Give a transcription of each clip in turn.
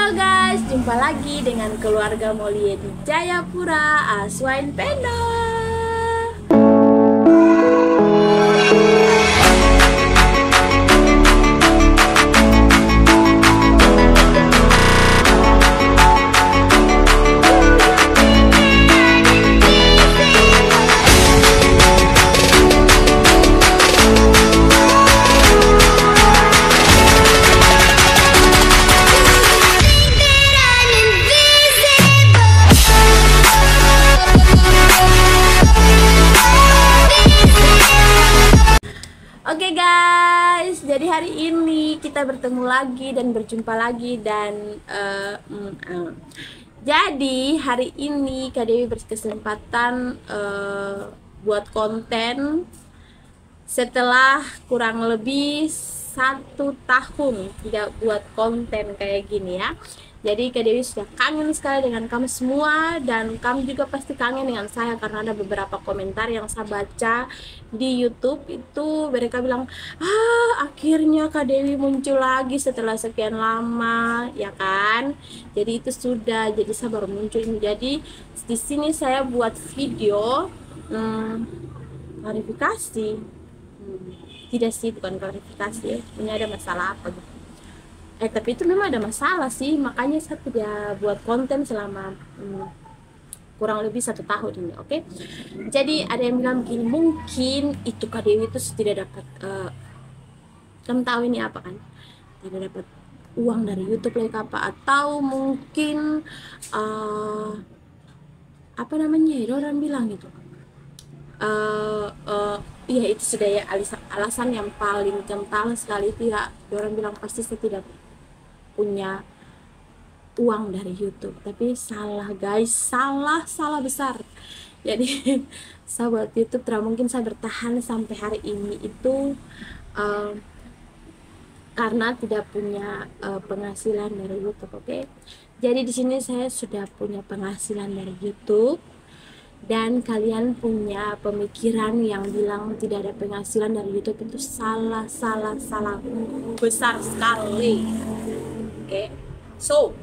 Halo guys, jumpa lagi dengan keluarga Molie di Jayapura, Aswain Pendo. Oke guys, jadi hari ini kita bertemu lagi dan berjumpa lagi jadi hari ini Kak Dewi berkesempatan buat konten setelah kurang lebih 1 tahun tidak buat konten kayak gini ya. Jadi Kak Dewi sudah kangen sekali dengan kamu semua, dan kamu juga pasti kangen dengan saya karena ada beberapa komentar yang saya baca di YouTube itu mereka bilang, akhirnya Kak Dewi muncul lagi setelah sekian lama, ya kan? Jadi itu sudah, jadi saya baru muncul ini. Jadi di sini saya buat video klarifikasi. Tidak sih, bukan klarifikasi, punya ada masalah apa gitu. Tapi itu memang ada masalah sih, makanya saya tidak buat konten selama kurang lebih 1 tahun ini. Oke. Jadi ada yang bilang begini, mungkin itu Kak Dewi itu tidak dapat kamu tahu ini apa kan, tidak dapat uang dari YouTube like apa, atau mungkin apa namanya ya, orang bilang gitu, ya itu sudah ya alasan yang paling kental sekali itu ya, orang bilang pasti saya tidak punya uang dari YouTube. Tapi salah guys, salah besar. Jadi saya buat YouTube tidak mungkin saya bertahan sampai hari ini itu karena tidak punya penghasilan dari YouTube. Oke. Jadi di sini saya sudah punya penghasilan dari YouTube, dan kalian punya pemikiran yang bilang tidak ada penghasilan dari YouTube itu salah besar sekali. Oke. So,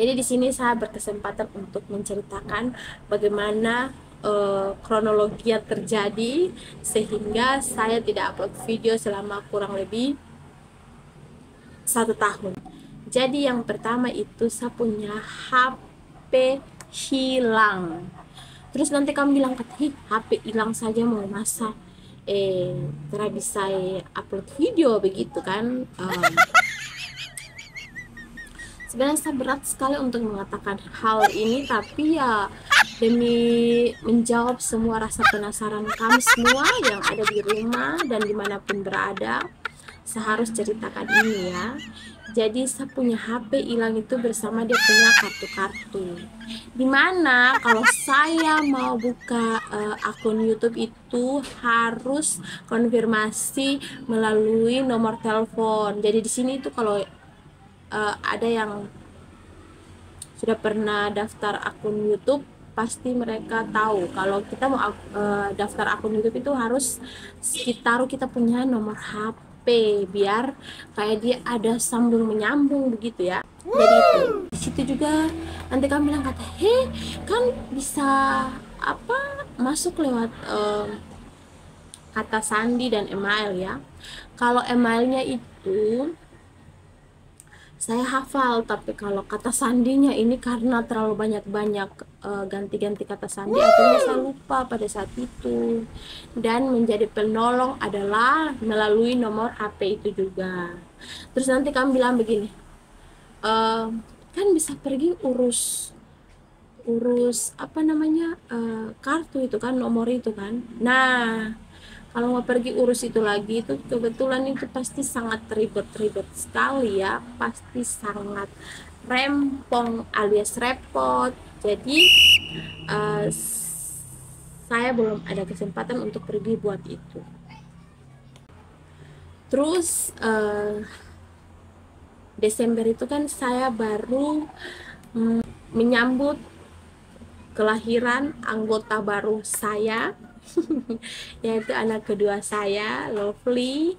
jadi di sini saya berkesempatan untuk menceritakan bagaimana kronologi yang terjadi sehingga saya tidak upload video selama kurang lebih 1 tahun. Jadi yang pertama itu saya punya HP hilang. Terus nanti kamu bilang, HP hilang saja mau masa tidak bisa upload video begitu kan? Sebenarnya saya berat sekali untuk mengatakan hal ini, tapi ya demi menjawab semua rasa penasaran kamu semua yang ada di rumah dan dimanapun berada, saya harus ceritakan ini ya. Jadi saya punya HP hilang itu bersama dia punya kartu-kartu, dimana kalau saya mau buka akun YouTube itu harus konfirmasi melalui nomor telepon. Jadi di sini itu kalau ada yang sudah pernah daftar akun YouTube pasti mereka tahu kalau kita mau daftar akun YouTube itu harus kita punya nomor HP biar kayak dia ada sambung menyambung begitu ya. Jadi itu di situ juga nanti kamu bilang kan bisa apa masuk lewat kata sandi dan email ya. Kalau emailnya itu saya hafal, tapi kalau kata sandinya ini karena terlalu banyak ganti-ganti kata sandi, akhirnya saya lupa pada saat itu. Dan menjadi penolong adalah melalui nomor HP itu juga. Terus nanti kamu bilang begini, kan bisa pergi urus apa namanya kartu itu kan, nomor itu kan. Nah, kalau mau pergi urus itu lagi itu kebetulan itu pasti sangat ribet sekali ya, pasti sangat rempong alias repot. Jadi saya belum ada kesempatan untuk pergi buat itu. Terus Desember itu kan saya baru menyambut kelahiran anggota baru saya yaitu anak kedua saya, Lovely.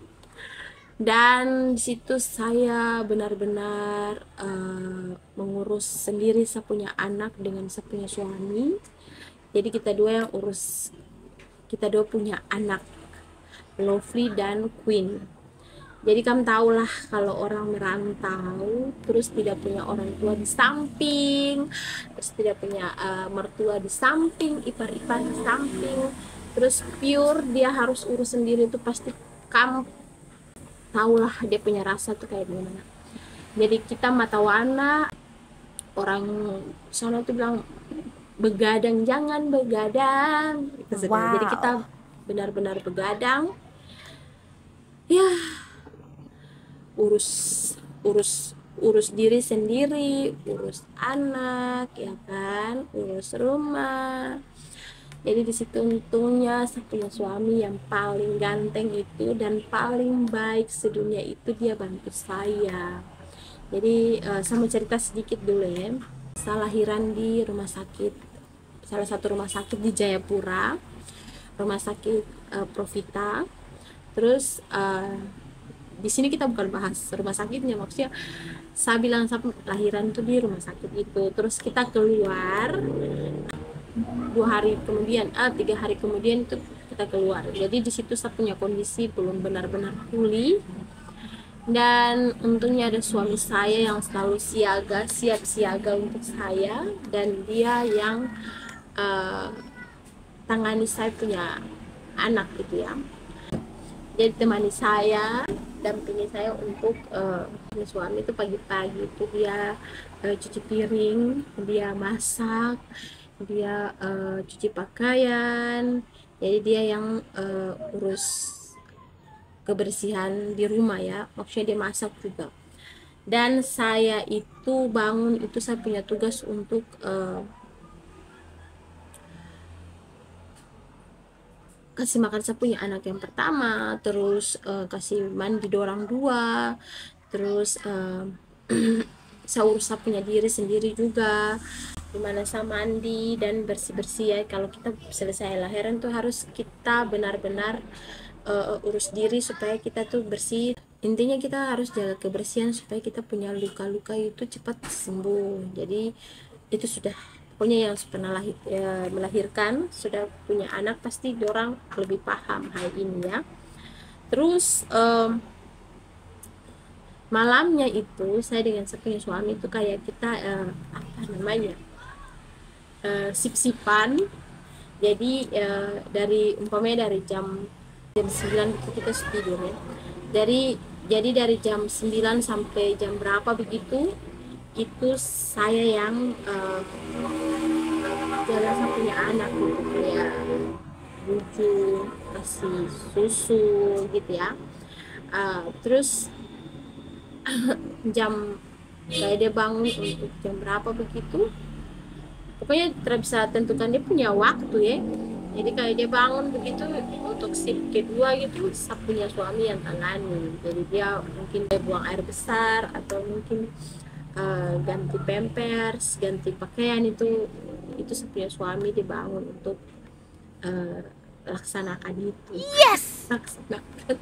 Dan di situ saya benar-benar mengurus sendiri. Saya punya anak dengan saya punya suami, jadi kita dua yang urus, kita dua punya anak, Lovely dan Queen. Jadi kamu tahulah kalau orang merantau terus tidak punya orang tua di samping, terus tidak punya mertua di samping, ipar-ipar di samping, terus pure dia harus urus sendiri, itu pasti kamu tahulah dia punya rasa tuh kayak gimana. Jadi kita mata warna, orang sana tuh bilang begadang, jangan begadang gitu. Jadi kita benar-benar begadang ya, urus urus urus diri sendiri, urus anak ya kan, urus rumah. Jadi di situ untungnya saya punya suami yang paling ganteng itu dan paling baik sedunia itu, dia bantu saya. Jadi saya mau cerita sedikit dulu ya. Saya lahiran di rumah sakit, salah satu rumah sakit di Jayapura, rumah sakit Profita. Terus di sini kita bukan bahas rumah sakitnya, maksudnya saya bilang saya lahiran tuh di rumah sakit itu. Terus kita keluar 3 hari kemudian itu kita keluar. Jadi di situ saya punya kondisi belum benar-benar pulih, dan untungnya ada suami saya yang selalu siap siaga untuk saya, dan dia yang tangani saya punya anak gitu ya. Jadi temani saya, dampingi saya untuk suami itu pagi-pagi itu dia cuci piring, dia masak, dia cuci pakaian. Jadi dia yang urus kebersihan di rumah ya, maksudnya dia masak juga. Dan saya itu bangun itu saya punya tugas untuk kasih makan saya punya anak yang pertama, terus kasih mandi dorang dua, terus saya urus saya punya diri sendiri juga, dimana saya mandi dan bersih-bersih ya. Kalau kita selesai lahiran tuh harus kita benar-benar urus diri supaya kita tuh bersih. Intinya kita harus jaga kebersihan supaya kita punya luka-luka itu cepat sembuh. Jadi itu sudah, pokoknya yang pernah melahirkan, sudah punya anak, pasti orang lebih paham hal ini ya. Terus malamnya itu saya dengan saya punya suami itu kayak kita apa namanya, sip-sipan. Jadi dari umpamanya dari jam 9 itu kita tidur ya. Jadi dari jam 9 sampai jam berapa begitu itu saya yang jaga saya punya anak gitu ya, bujuk, kasih susu gitu ya. Terus jam saya dia bangun untuk jam berapa begitu, pokoknya tidak bisa tentukan, dia punya waktu ya. Jadi kayak dia bangun begitu untuk sip kedua gitu, saya punya suami yang tangani. Jadi dia mungkin dia buang air besar atau mungkin ganti pampers, ganti pakaian, itu saya punya suami dia bangun untuk laksanakan itu. Yes, laksanakan.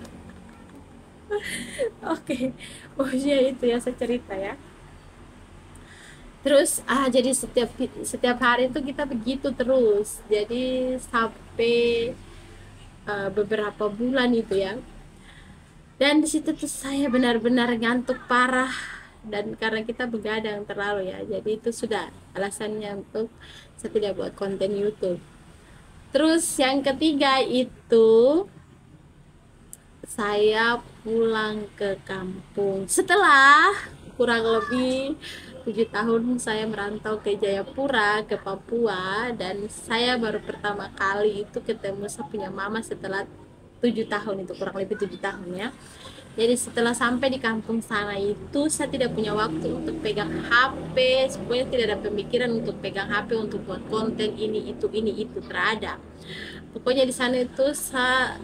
Oke, maksudnya itu ya saya cerita ya. Terus jadi setiap hari itu kita begitu terus, jadi sampai beberapa bulan itu ya. Dan di situ tuh saya benar-benar ngantuk parah, dan karena kita begadang terlalu ya, jadi itu sudah alasannya untuk saya tidak buat konten YouTube. Terus yang ketiga itu saya pulang ke kampung setelah kurang lebih 7 tahun saya merantau ke Jayapura, ke Papua, dan saya baru pertama kali itu ketemu saya punya mama setelah 7 tahun itu, kurang lebih 7 tahun ya. Jadi setelah sampai di kampung sana itu saya tidak punya waktu untuk pegang HP, semuanya tidak ada pemikiran untuk pegang HP untuk buat konten ini itu terada. Pokoknya di sana itu saya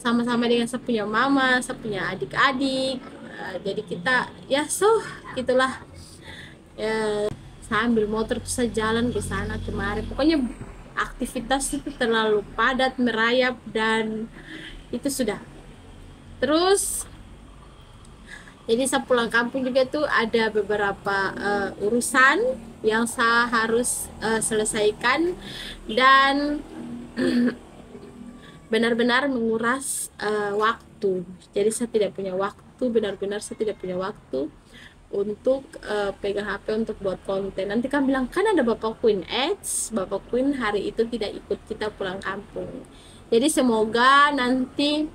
sama-sama dengan saya punya mama, saya punya adik-adik. Jadi kita ya gitulah ya, saya ambil motor terus saya jalan ke sana kemari. Pokoknya aktivitas itu terlalu padat, merayap, dan itu sudah Terus jadi saya pulang kampung juga tuh ada beberapa urusan yang saya harus selesaikan, dan benar-benar menguras waktu. Jadi saya tidak punya waktu, benar-benar saya tidak punya waktu untuk pegang HP untuk buat konten. Nanti kan bilang kan ada Bapak Queen, Bapak Queen hari itu tidak ikut kita pulang kampung. Jadi semoga nanti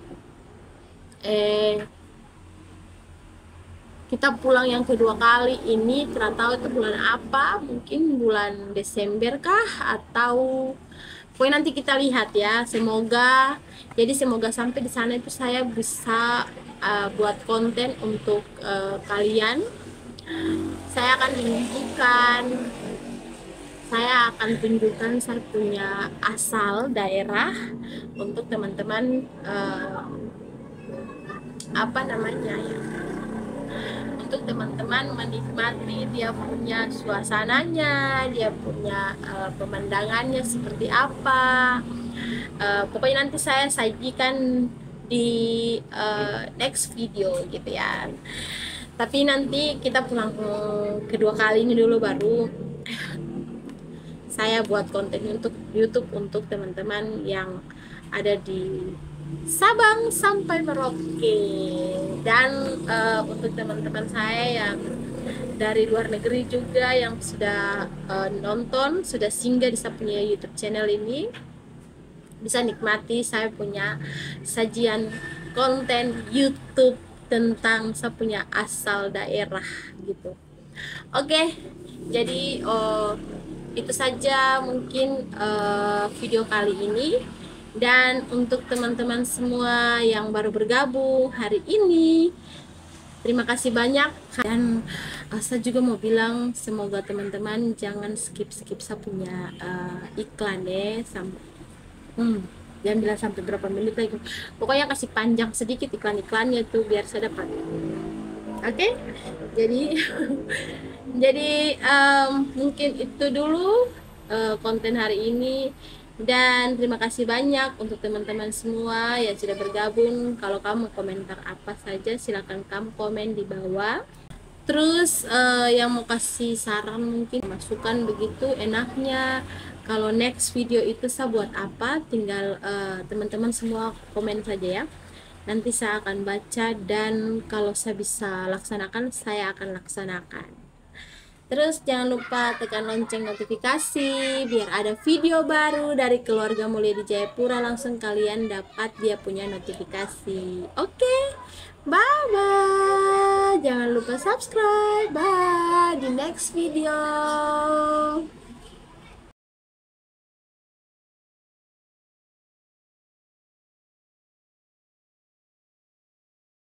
kita pulang yang kedua kali ini, kurang tahu itu bulan apa, mungkin bulan Desember kah, atau pokoknya nanti kita lihat ya. Semoga sampai di sana itu saya bisa buat konten untuk kalian. Saya akan tunjukkan saya punya asal daerah untuk teman-teman, apa namanya ya, untuk teman-teman menikmati dia punya suasananya, dia punya pemandangannya seperti apa. Pokoknya nanti saya sajikan di next video gitu ya. Tapi nanti kita pulang kedua kali ini dulu, baru saya buat konten untuk YouTube untuk teman-teman yang ada di Sabang sampai Merauke, dan untuk teman-teman saya yang dari luar negeri juga yang sudah nonton, sudah singgah di saya punya YouTube channel ini, bisa nikmati saya punya sajian konten YouTube tentang saya punya asal daerah gitu. Oke, jadi itu saja mungkin video kali ini. Dan untuk teman-teman semua yang baru bergabung hari ini, terima kasih banyak. Dan saya juga mau bilang, semoga teman-teman jangan skip saya punya iklan ya. Jangan bilang sampai berapa menit lagi, pokoknya kasih panjang sedikit iklan-iklannya tuh biar saya dapat. Oke, jadi mungkin itu dulu konten hari ini. Dan terima kasih banyak untuk teman-teman semua yang sudah bergabung. Kalau kamu komentar apa saja, silakan kamu komen di bawah. Terus yang mau kasih saran, mungkin masukan begitu enaknya, kalau next video itu saya buat apa, tinggal teman-teman semua komen saja ya. Nanti saya akan baca, dan kalau saya bisa laksanakan, saya akan laksanakan. Terus jangan lupa tekan lonceng notifikasi biar ada video baru dari keluarga mulia di Jayapura, langsung kalian dapat dia punya notifikasi. Oke, bye bye. Jangan lupa subscribe. Bye, di next video.